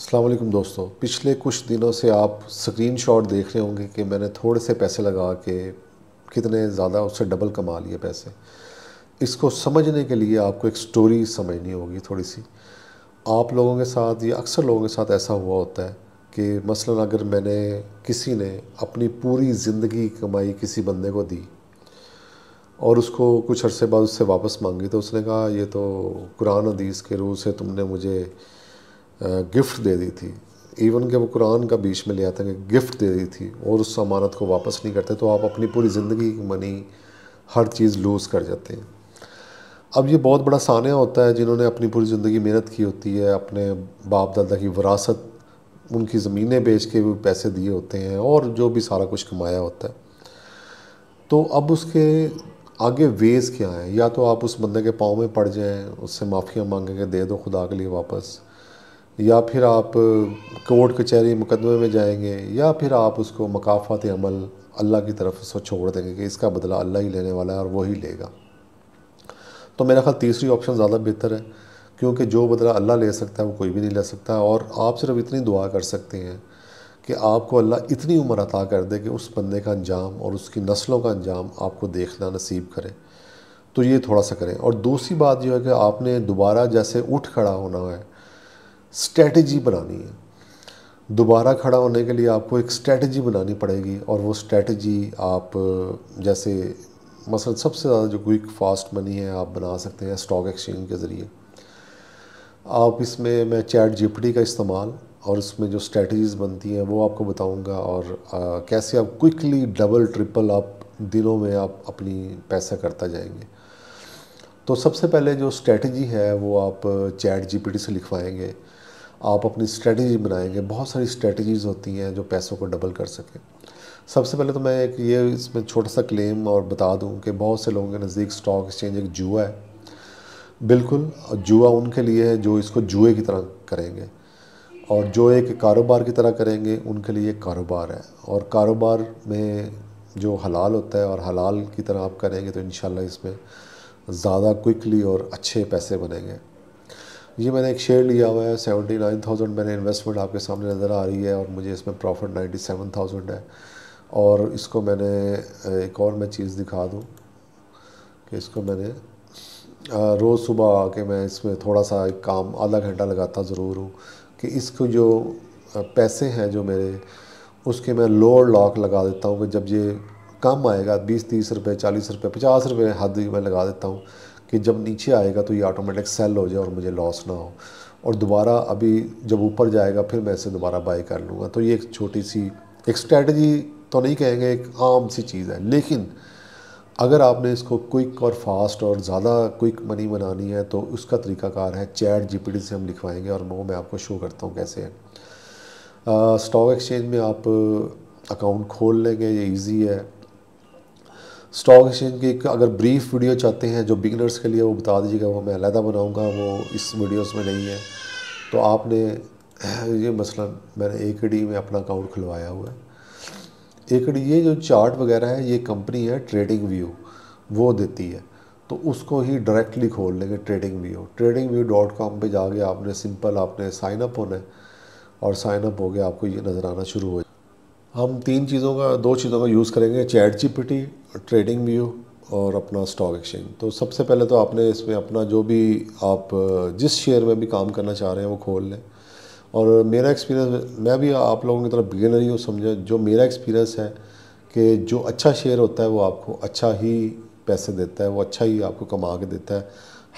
अस्सलाम वालेकुम दोस्तों, पिछले कुछ दिनों से आप स्क्रीनशॉट देख रहे होंगे कि मैंने थोड़े से पैसे लगा के कितने ज़्यादा उससे डबल कमा लिए पैसे। इसको समझने के लिए आपको एक स्टोरी समझनी होगी थोड़ी सी। आप लोगों के साथ या अक्सर लोगों के साथ ऐसा हुआ होता है कि मसलन अगर किसी ने अपनी पूरी ज़िंदगी की कमाई किसी बंदे को दी और उसको कुछ अरसे बाद उससे वापस मांगी, तो उसने कहा ये तो कुरान हदीस के रूह से तुमने मुझे गिफ्ट दे दी थी। इवन कि वो कुरान का बीच में ले आता है कि गिफ्ट दे दी थी और उस अमानत को वापस नहीं करते, तो आप अपनी पूरी ज़िंदगी की मनी हर चीज़ लूज़ कर जाते हैं। अब ये बहुत बड़ा सानिया होता है जिन्होंने अपनी पूरी ज़िंदगी मेहनत की होती है, अपने बाप दादा की विरासत, उनकी ज़मीनें बेच के भी पैसे दिए होते हैं और जो भी सारा कुछ कमाया होता है। तो अब उसके आगे वेज़ क्या हैं? या तो आप उस बंदे के पाँव में पड़ जाएं, उससे माफ़ियाँ मांगें कि दे दो खुदा के लिए वापस, या फिर आप कोर्ट कचहरी मुकदमे में जाएंगे, या फिर आप उसको मकाफ़ात अमल अल्लाह की तरफ उसको छोड़ देंगे कि इसका बदला अल्लाह ही लेने वाला है और वो ही लेगा। तो मेरा ख्याल तीसरी ऑप्शन ज़्यादा बेहतर है, क्योंकि जो बदला अल्लाह ले सकता है वो कोई भी नहीं ले सकता। और आप सिर्फ इतनी दुआ कर सकते हैं कि आपको अल्लाह इतनी उम्र अता कर दे कि उस बंदे का अंजाम और उसकी नस्लों का अंजाम आपको देखना नसीब करे। तो ये थोड़ा सा करें। और दूसरी बात जो है कि आपने दोबारा जैसे उठ खड़ा होना है, स्ट्रेटजी बनानी है। दोबारा खड़ा होने के लिए आपको एक स्ट्रेटजी बनानी पड़ेगी, और वो स्ट्रेटजी आप जैसे मसलन सबसे ज़्यादा जो क्विक फास्ट मनी है आप बना सकते हैं स्टॉक एक्सचेंज के ज़रिए। आप इसमें मैं चैट जीपीटी का इस्तेमाल और इसमें जो स्ट्रेटजीज़ बनती हैं वो आपको बताऊंगा, और कैसे आप क्विकली डबल ट्रिपल आप दिनों में आप अपनी पैसा करता जाएंगे। तो सबसे पहले जो स्ट्रेटजी है वो आप चैट जीपीटी से लिखवाएंगे, आप अपनी स्ट्रेटजी बनाएंगे। बहुत सारी स्ट्रेटजीज़ होती हैं जो पैसों को डबल कर सकें। सबसे पहले तो मैं एक ये इसमें छोटा सा क्लेम और बता दूं कि बहुत से लोगों के नज़दीक स्टॉक एक्सचेंज एक जुआ है। बिल्कुल जुआ उनके लिए है जो इसको जुए की तरह करेंगे, और जो एक कारोबार की तरह करेंगे उनके लिए एक कारोबार है। और कारोबार में जो हलाल होता है और हलाल की तरह आप करेंगे तो इंशाल्लाह इसमें ज़्यादा क्विकली और अच्छे पैसे बनेंगे। ये मैंने एक शेयर लिया हुआ है 79,000 मैंने इन्वेस्टमेंट आपके सामने नज़र आ रही है, और मुझे इसमें प्रॉफिट 97,000 है। और इसको मैंने एक और मैं चीज़ दिखा दूँ कि इसको मैंने रोज़ सुबह आके मैं इसमें थोड़ा सा एक काम आधा घंटा लगाता ज़रूर हूँ कि इसको जो पैसे हैं जो मेरे, उसके मैं लोअर लॉक लगा देता हूँ कि जब ये कम आएगा 20-30 रुपये, 40 रुपये, 50 रुपये हद मैं लगा देता हूँ कि जब नीचे आएगा तो ये ऑटोमेटिक सेल हो जाए और मुझे लॉस ना हो, और दोबारा अभी जब ऊपर जाएगा फिर मैं इसे दोबारा बाई कर लूँगा। तो ये एक छोटी सी एक स्ट्रेटजी तो नहीं कहेंगे, एक आम सी चीज़ है, लेकिन अगर आपने इसको क्विक और फास्ट और ज़्यादा क्विक मनी बनानी है तो उसका तरीकाकार है चैट जीपीटी से हम लिखवाएंगे, और वो मैं आपको शो करता हूँ कैसे है। स्टॉक एक्सचेंज में आप अकाउंट खोल लेंगे, ये इजी है। स्टॉक एक्सचेंज की एक अगर ब्रीफ वीडियो चाहते हैं जो बिगिनर्स के लिए, वो बता दीजिएगा, वो मैं अलहदा बनाऊंगा, वो इस वीडियोस में नहीं है। तो आपने ये मसलन मैंने एकेडी में अपना अकाउंट खुलवाया हुआ है। एकेडी ये जो चार्ट वगैरह है ये कंपनी है ट्रेडिंग व्यू, वो देती है, तो उसको ही डायरेक्टली खोल लेंगे tradingview.com पे जाके आपने सिंपल आपने साइन अप होना है, और साइन अप हो गया आपको ये नज़र आना शुरू हो। हम दो चीज़ों का यूज़ करेंगे, चैट जीपीटी, ट्रेडिंग व्यू और अपना स्टॉक एक्सचेंज। तो सबसे पहले तो आपने इसमें अपना जो भी आप जिस शेयर में भी काम करना चाह रहे हैं वो खोल लें। और मेरा एक्सपीरियंस, मैं भी आप लोगों की तरफ बिगिनर ही हूँ समझे, जो मेरा एक्सपीरियंस है कि जो अच्छा शेयर होता है वो आपको अच्छा ही पैसे देता है, वो अच्छा ही आपको कमा के देता है।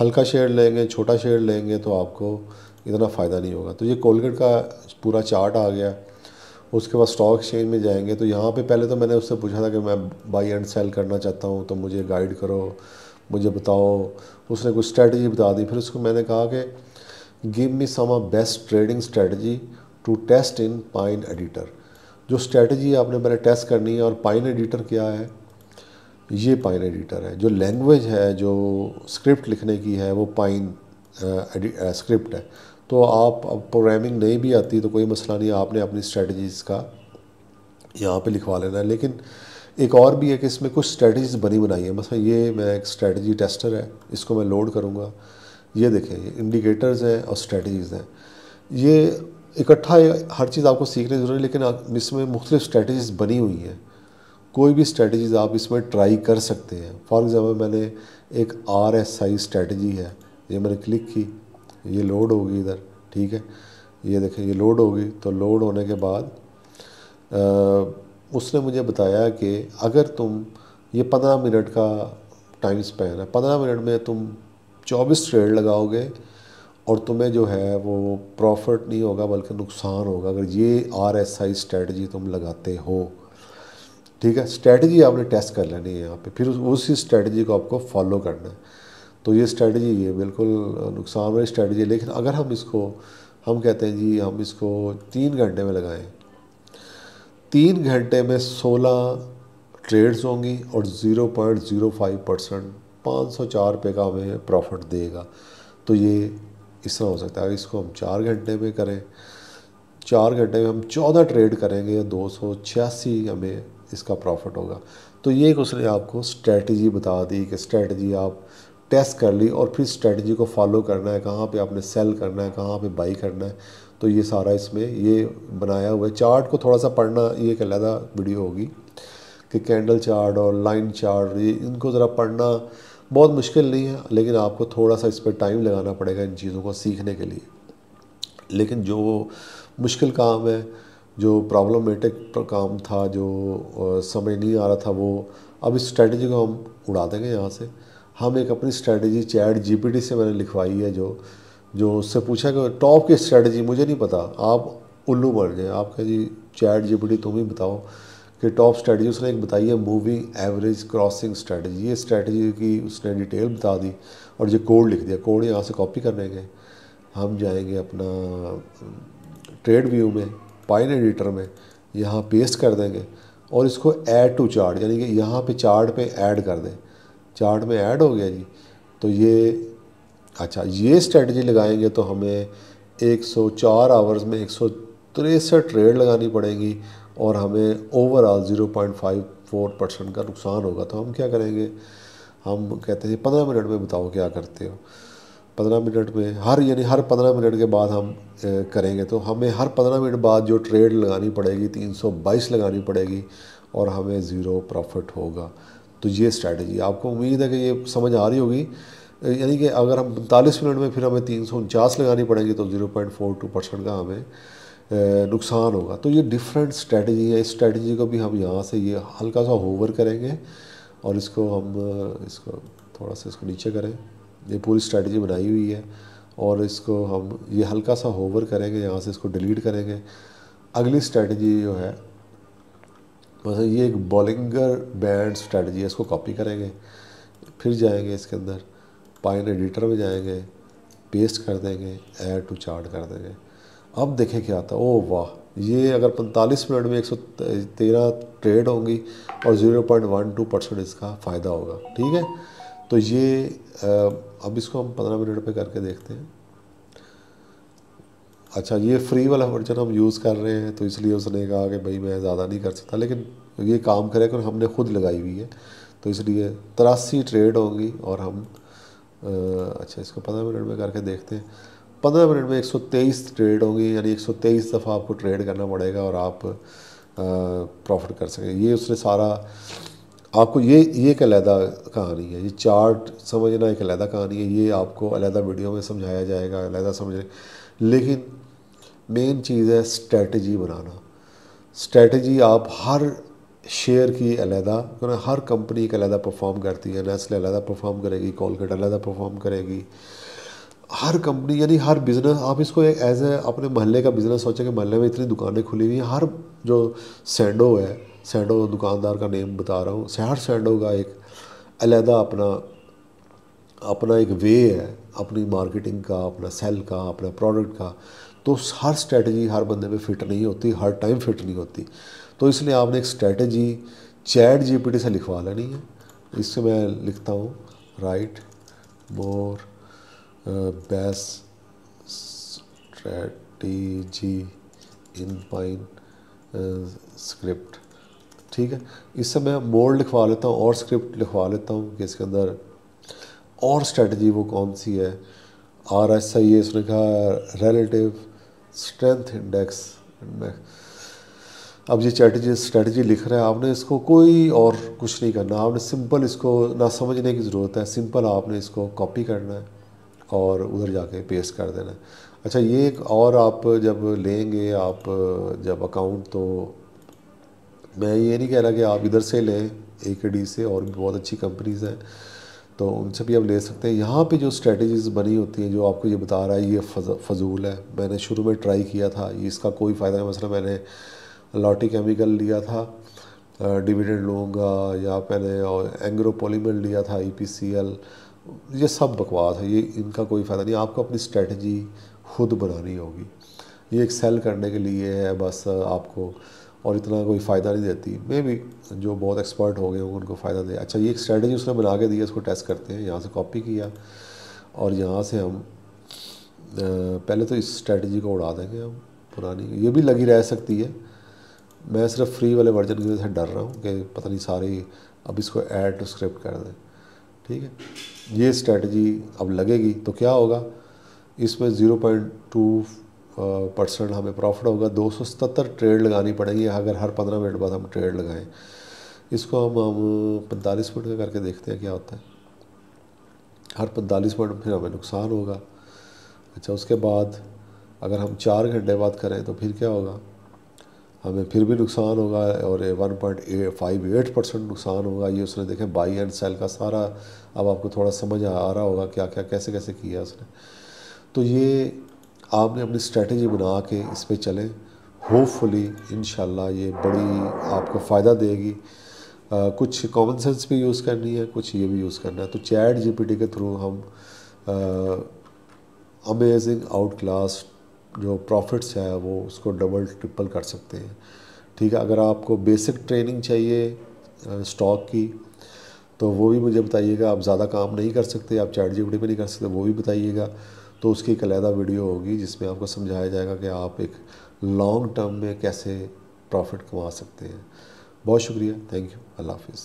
हल्का शेयर लेंगे, छोटा शेयर लेंगे तो आपको इतना फ़ायदा नहीं होगा। तो ये कोलगेट का पूरा चार्ट आ गया। उसके बाद स्टॉक एक्सचेंज में जाएंगे तो यहाँ पे पहले तो मैंने उससे पूछा था कि मैं बाई एंड सेल करना चाहता हूँ, तो मुझे गाइड करो, मुझे बताओ। उसने कुछ स्ट्रेटजी बता दी। फिर उसको मैंने कहा कि give me some best trading strategy to test in Pine Editor. जो स्ट्रेटजी आपने पहले टेस्ट करनी है, और पाइन एडिटर क्या है, ये पाइन एडिटर है। जो लैंग्वेज है जो स्क्रिप्ट लिखने की है वो पाइन स्क्रिप्ट है। तो आप प्रोग्रामिंग नहीं भी आती तो कोई मसला नहीं, आपने अपनी स्ट्रेटजीज़ का यहाँ पे लिखवा लेना है। लेकिन एक और भी है कि इसमें कुछ स्ट्रेटजीज बनी बनाई है। मतलब ये मैं एक स्ट्रेटजी टेस्टर है, इसको मैं लोड करूँगा। ये देखें, ये इंडिकेटर्स हैं और स्ट्रेटजीज़ हैं। ये इकट्ठा हर चीज़ आपको सीखने की ज़रूरत है, लेकिन इसमें मुख्तलिफ स्ट्रेटजीज़ बनी हुई हैं। कोई भी स्ट्रेटजीज़ आप इसमें ट्राई कर सकते हैं। फॉर एग्ज़ाम्पल मैंने एक RSI स्ट्रेटजी है, ये मैंने क्लिक की, ये लोड होगी इधर, ठीक है, ये देखें ये लोड होगी। तो लोड होने के बाद उसने मुझे बताया कि अगर तुम ये 15 मिनट का टाइम स्पैन है, 15 मिनट में तुम 24 ट्रेड लगाओगे और तुम्हें जो है वो प्रॉफिट नहीं होगा बल्कि नुकसान होगा अगर ये RSI स्ट्रेटजी तुम लगाते हो। ठीक है, स्ट्रेटजी आपने टेस्ट कर लेनी है यहाँ पे, फिर उसी स्ट्रेटजी को आपको फॉलो करना है। तो ये स्ट्रेटजी ये बिल्कुल नुकसान वाली स्ट्रेटजी है, लेकिन अगर हम कहते हैं जी हम इसको 3 घंटे में लगाएं, 3 घंटे में 16 ट्रेड्स होंगी और 0.05% 504 रुपये का हमें प्रॉफिट देगा। तो ये इस तरह हो सकता है। इसको हम 4 घंटे में करें, 4 घंटे में हम 14 ट्रेड करेंगे, 286 हमें इसका प्रॉफिट होगा। तो ये एक उसने आपको स्ट्रेटजी बता दी कि स्ट्रेटजी आप टेस्ट कर ली और फिर स्ट्रेटजी को फॉलो करना है, कहाँ पे आपने सेल करना है, कहाँ पे बाई करना है। तो ये सारा इसमें ये बनाया हुआ है। चार्ट को थोड़ा सा पढ़ना, ये एक अलग वीडियो होगी कि कैंडल चार्ट और लाइन चार्ट, ये इनको ज़रा पढ़ना बहुत मुश्किल नहीं है, लेकिन आपको थोड़ा सा इस पर टाइम लगाना पड़ेगा इन चीज़ों को सीखने के लिए। लेकिन जो मुश्किल काम है, जो प्रॉब्लमेटिक काम था, जो समझ नहीं आ रहा था, वो अब इस स्ट्रेटजी को हम उड़ा देंगे यहाँ से। हम एक अपनी स्ट्रेटजी ChatGPT से मैंने लिखवाई है, जो उससे पूछा कि टॉप की स्ट्रेटजी मुझे नहीं पता, आप उल्लू बन जाए, आप कहें जी ChatGPT तुम ही बताओ कि टॉप स्ट्रेटजी। उसने एक बताई है मूविंग एवरेज क्रॉसिंग स्ट्रेटजी। ये स्ट्रेटजी की उसने डिटेल बता दी और ये कोड लिख दिया। कोड यहाँ से कॉपी कर लेंगे, हम जाएंगे अपना ट्रेड व्यू में, पाइन एडिटर में, यहाँ पेस्ट कर देंगे और इसको ऐड टू चार्ट, यानी कि यहाँ पे चार्ट पे ऐड कर दें। चार्ट में ऐड हो गया जी। तो ये अच्छा, ये स्ट्रेटजी लगाएंगे तो हमें 104 आवर्स में 163 ट्रेड लगानी पड़ेगी और हमें ओवरऑल 0.54% का नुकसान होगा। तो हम क्या करेंगे, हम कहते हैं 15 मिनट में बताओ क्या करते हो। 15 मिनट में हर 15 मिनट के बाद हम करेंगे तो हमें हर 15 मिनट बाद जो ट्रेड लगानी पड़ेगी 322 लगानी पड़ेगी और हमें ज़ीरो प्रॉफिट होगा। तो ये स्ट्रैटेजी आपको उम्मीद है कि ये समझ आ रही होगी। यानी कि अगर हम 45 मिनट में फिर हमें 349 लगानी पड़ेगी तो 0.42% का हमें नुकसान होगा। तो ये डिफरेंट स्ट्रेटजी है। इस स्ट्रेटजी को भी हम यहाँ से ये हल्का सा होवर करेंगे और इसको थोड़ा सा इसको नीचे करें। ये पूरी स्ट्रेटजी बनाई हुई है और इसको हम ये हल्का सा होवर करेंगे, यहाँ से इसको डिलीट करेंगे। अगली स्ट्रेटजी जो है मतलब ये एक बॉलिंगर बैंड स्ट्रेटजी है, इसको कॉपी करेंगे, फिर जाएंगे इसके अंदर पाइन एडिटर में जाएंगे, पेस्ट कर देंगे, ऐड टू चार्ट कर देंगे। अब देखें क्या आता है। ओह वाह, ये अगर 45 मिनट में 113 ट्रेड होंगी और 0.12% इसका फ़ायदा होगा। ठीक है, तो ये अब इसको हम 15 मिनट पे करके देखते हैं। अच्छा, ये फ्री वाला वर्जन हम यूज़ कर रहे हैं तो इसलिए उसने कहा कि भाई मैं ज़्यादा नहीं कर सकता, लेकिन ये काम करेगा और हमने खुद लगाई हुई है तो इसलिए 83 ट्रेड होंगी और हम अच्छा इसको 15 मिनट में करके देखते हैं। 15 मिनट में 123 ट्रेड होंगी, यानी 123 दफ़ा आपको ट्रेड करना पड़ेगा और आप प्रॉफिट कर सकेंगे। ये उसने सारा आपको ये एक अलहदा कहानी है। ये चार्ट समझना एक अलहदा कहानी है, ये आपको अलहदा वीडियो में समझाया जाएगा, अलहदा समझ। लेकिन मेन चीज़ है स्ट्रेटजी बनाना। स्ट्रेटजी आप हर शेयर की अलहदा, हर कंपनी एक अलहदा परफॉर्म करती है। नेस्ले अलहदा परफॉर्म करेगी, कोलगेट अलहदा परफॉर्म करेगी, हर कंपनी यानी हर बिज़नेस। आप इसको एक एज ए अपने मोहल्ले का बिज़नेस सोचें कि मोहल्ले में इतनी दुकानें खुली हुई हैं। हर जो सैंडो है, सैंडो दुकानदार का नेम बता रहा हूँ, हर सैंडो का एक अलहदा अपना एक वे है, अपनी मार्केटिंग का, अपना सेल का, अपना प्रोडक्ट का। तो हर स्ट्रेटजी हर बंदे में फ़िट नहीं होती, हर टाइम फिट नहीं होती। तो इसलिए आपने एक स्ट्रेटजी ChatGPT से लिखवा लेनी है। इससे मैं लिखता हूँ right more best strategy in pine script. ठीक है, इससे मैं मोर लिखवा लेता हूँ और स्क्रिप्ट लिखवा लेता हूँ कि इसके अंदर और स्ट्रेटजी वो कौन सी है। RSI इसने कहा रिलेटिव स्ट्रेंथ इंडेक्स। अब ये स्ट्रेटजी लिख रहा है, आपने इसको कोई और कुछ नहीं करना, आपने सिंपल इसको ना समझने की ज़रूरत है, सिंपल आपने इसको कॉपी करना है और उधर जाके पेस्ट कर देना है। अच्छा, ये एक और आप जब लेंगे आप जब अकाउंट, तो मैं ये नहीं कह रहा कि आप इधर से लें AKD से, और भी बहुत अच्छी कंपनीज़ हैं तो उनसे भी आप ले सकते हैं। यहाँ पे जो स्ट्रेटजीज़ बनी होती हैं जो आपको ये बता रहा है ये फजूल है। मैंने शुरू में ट्राई किया था, ये इसका कोई फ़ायदा नहीं। मसला मैंने लॉटी केमिकल लिया था, डिविडेंड लूँगा, या मैंने एंग्रो पॉलीमर लिया था, EPCL, ये सब बकवास है, ये इनका कोई फ़ायदा नहीं। आपको अपनी स्ट्रेटजी खुद बनानी होगी, ये एक सेल करने के लिए है बस आपको, और इतना कोई फ़ायदा नहीं देती। मे भी जो बहुत एक्सपर्ट हो गए होंगे उनको फ़ायदा दे। अच्छा, ये एक स्ट्रेटजी उसने बना के दी है, इसको टेस्ट करते हैं। यहाँ से कॉपी किया और यहाँ से हम पहले तो इस स्ट्रेटजी को उड़ा देंगे हम, पुरानी ये भी लगी रह सकती है। मैं सिर्फ फ्री वाले वर्जन की वजह से डर रहा हूँ कि पता नहीं सारी, अब इसको ऐड टू स्क्रिप्ट कर दें, ठीक है। ये स्ट्रेटजी अब लगेगी तो क्या होगा, इसमें 0.2% हमें प्रॉफिट होगा। 277 ट्रेड लगानी पड़ेगी अगर हर 15 मिनट बाद हम ट्रेड लगाएं। इसको हम 45 मिनट का करके देखते हैं क्या होता है। हर 45 मिनट फिर हमें नुकसान होगा। अच्छा, उसके बाद अगर हम 4 घंटे बाद करें तो फिर क्या होगा, हमें फिर भी नुकसान होगा, और 1.58% नुकसान होगा। ये उसने देखें बाई एंड सेल का सारा, अब आपको थोड़ा समझ आ रहा होगा क्या क्या कैसे कैसे किया उसने। तो ये आपने अपनी स्ट्रेटजी बना के इस पे चलें, होपफुली इंशाल्लाह ये बड़ी आपको फ़ायदा देगी। कुछ कॉमन सेंस भी यूज़ करनी है, कुछ ये भी यूज़ करना है। तो चैट GPT के थ्रू हम अमेजिंग आउट क्लास जो प्रॉफिट्स है वो उसको डबल ट्रिपल कर सकते हैं, ठीक है। अगर आपको बेसिक ट्रेनिंग चाहिए स्टॉक की तो वो भी मुझे बताइएगा। आप ज़्यादा काम नहीं कर सकते, आप चैट GPT पे नहीं कर सकते, वो भी बताइएगा। तो उसकी एक अलहदा वीडियो होगी जिसमें आपको समझाया जाएगा कि आप एक लॉन्ग टर्म में कैसे प्रॉफिट कमा सकते हैं। बहुत शुक्रिया, थैंक यू, अल्लाह हाफिज़।